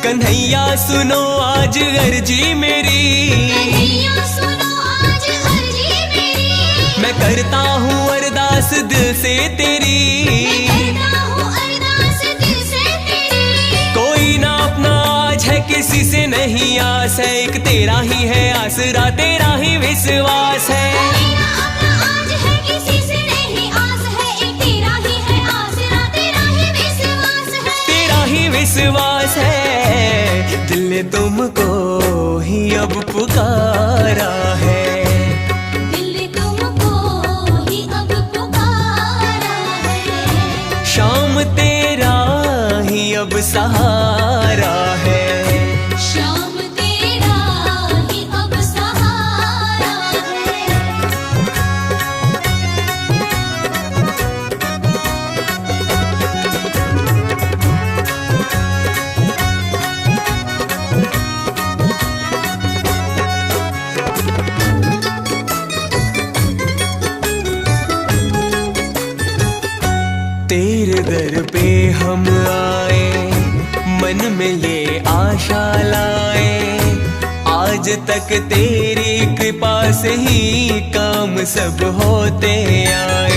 कन्हैया सुनो आज अर्जी मेरी, कन्हैया सुनो आज अर्जी मेरी। मैं करता हूँ अरदास दिल से तेरी, मैं करता हूँ अरदास दिल से तेरी। कोई ना अपना आज है किसी से नहीं आस है, एक तेरा ही है आसरा तेरा ही विश्वास है। कोई ना अपना आज है किसी से नहीं आस है, एक तेरा ही है आसरा तेरा ही विश्वास है। तेरा ही विश्वास है, दिल ने तुमको ही अब पुकारा है, दिल ने तुमको ही अब पुकारा है। शाम तेरा ही अब सहारा है, शाम तेरा ही अब सहारा है। तेरे दर पे हम आए, मन में ये आशा लाए, आज तक तेरी कृपा से ही काम सब होते आए।